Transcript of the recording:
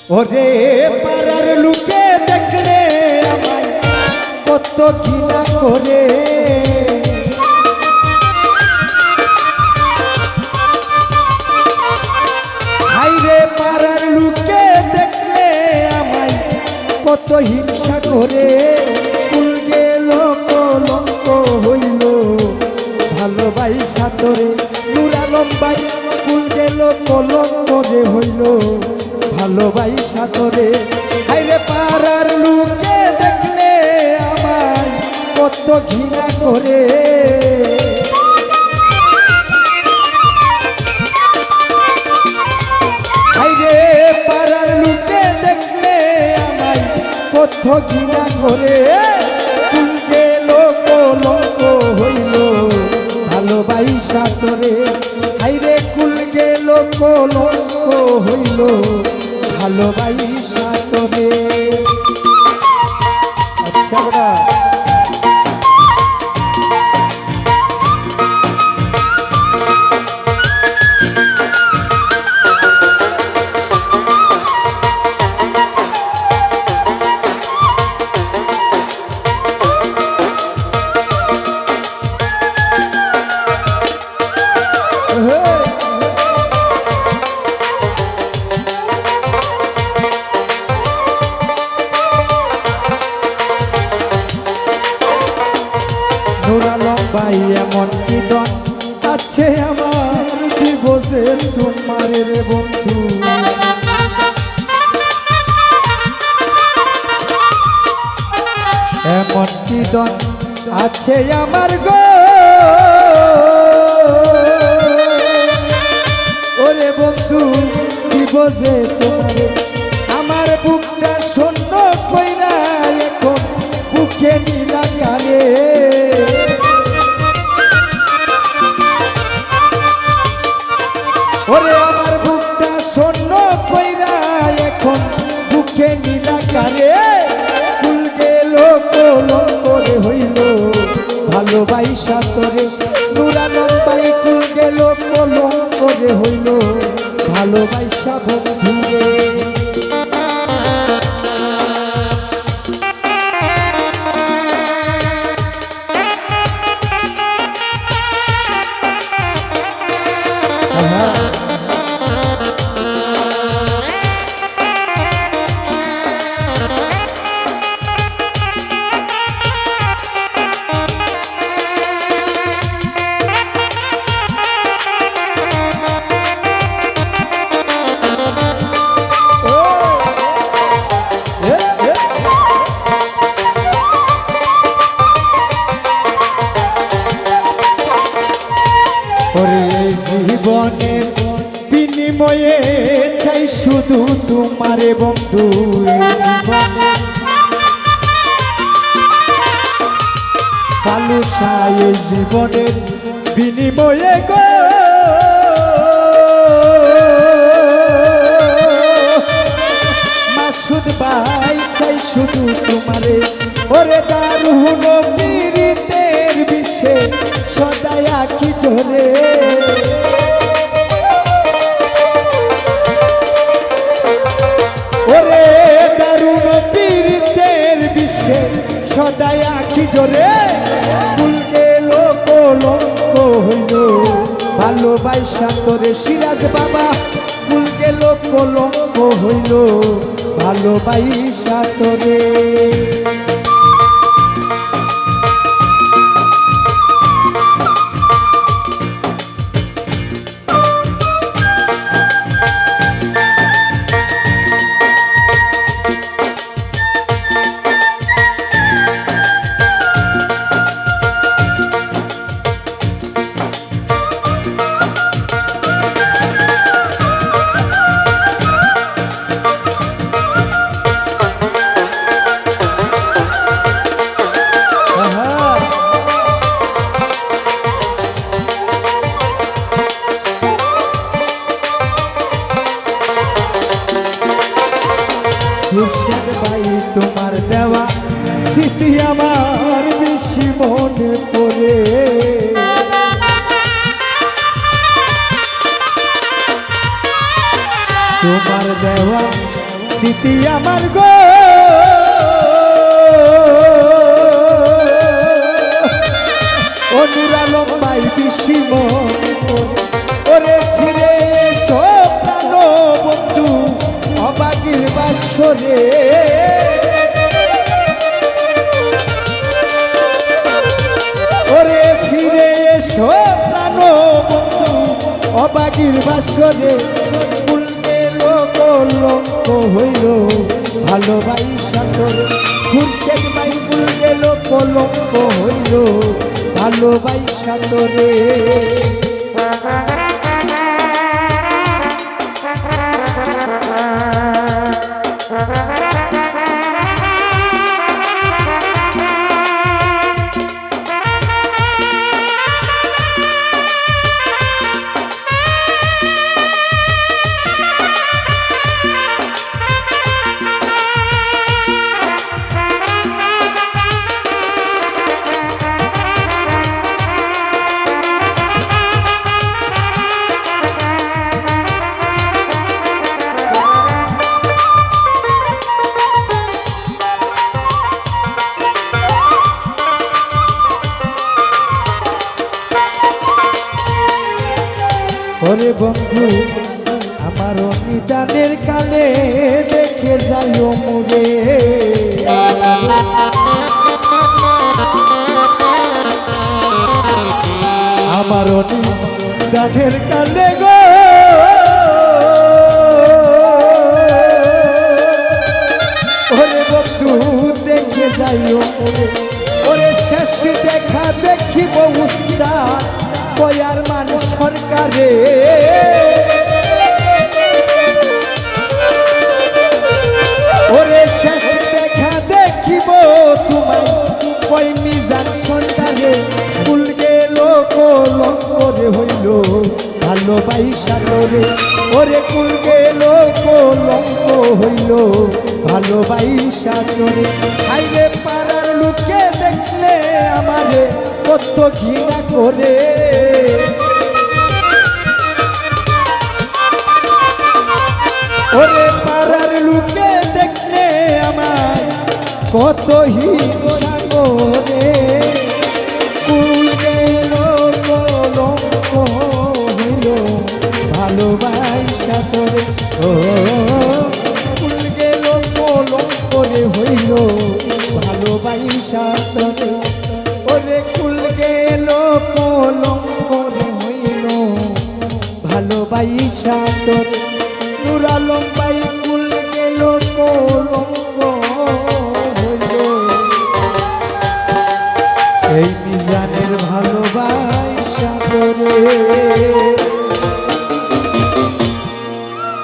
ওরে পাড়ার লোকে দেখলে আমায় কত ঘৃণা করে, হাইরে পাড়ার লোকে দেখলে আমায় কত হিংসা করে। কুল গেল কলঙ্ক হইল ভালোবাসা তোরে নূর আলম ভাই, কুল গেল কলঙ্ক যে হইল ভালোবাসা তোরে। হাইরে পাড়ার লোকে দেখলে আমায় কত ঘৃণা করে, হাইরে পাড়ার লোকে দেখলে আমায় কত ঘৃণা করে। কুল গেল কলঙ্ক হইল ভালোবাসা তোরে, হাইরে কুল গেল কলঙ্ক হইল ভালোবাসা তোরে। আচ্ছা বড়া নূর আলম ভাই এমন কি দন আছে আমার দিব যে তোমার রে বন্ধু, এমন কি দন আছে আমার গো ওরে বন্ধু দিব যে তোমার। আমার বুকটা শূন্য কইরা এখন বুকে নীলা কারে, ওরে আমার বুকটা শূন্য কইরা এখন বুকে নীলা কারে। কুল গেল কলঙ্ক রে হইল ভালোবাসা তোরে নূর আলম ভাই, কুল গেল কলঙ্ক রে হইল ভালোবাসা বন্ধু রে। জীবনের বিনিময়ে চাই শুধু তোমারে বন্ধু, পালুসায় জীবনের বিনিময়ে গো মাসুদ ভাই চাই শুধু তোমারে। ওরে দারুণ পীড়িতের বিষে সদাই আঁকি ধরে, ওরে দারুণ পীড়িতের বিষে সদাই আঁকি ধরে। কুল গেল কলঙ্ক হইল ভালোবাসা তোরে সিরাজ বাবা, কুল গেল কলঙ্ক হইল ভালোবাসা তোরে। মুর্শিদ ভাই তোমার দেওয়া স্মৃতি আমার বেশি মনে পড়ে, তোমার দেওয়া স্মৃতি আমার গো নূর আলম ভাই বিশিম ওরে ফিরে এসো প্রাণ বন্ধু অবাগির বাসরে ওরে ফিরে এসো প্রাণ বন্ধু অবাগির বাসরে ফুল গেল কলঙ্ক হইল ভালোবাসা তোরে খুরশেদ ভাই ফুল গেল কলঙ্ক হইল ভালোবাসা তোরে ওরে বন্ধু আমার নিদানের কালে দেখে যাইও মুরে আমার নিদানের কালে গো ওরে বন্ধু দেখে যাইও মুরে ওরে শেষ দেখা দেখিব উস্তাদ বয়ার মান সরকারে ওরে শেষ দেখা দেখিব তোমায় কই মিজান সরকারে ফুল গেল কলঙ্করে হইল ভালোবাসা তোরে ওরে ফুল গেল কলঙ্ক হইল ভালোবাসা তোরে হাইরে পাড়ার লোকে দেখলে আমারে কত ঘৃণা করে ওরে পাড়ার লোকে দেখলে আমার কত হিংসা করে ফুল গেল কলঙ্ক হইল ভালোবাসা তোরে ও ফুল গেল কলঙ্করে হইল ভালোবাসা তোরে ওরে ফুল গেল কলঙ্করে হইল ভালোবাসা তোরে নূর আলম ভাই ফুল গেল কলঙ্ক হইল এই মিজানের ভালোবাসা তোরে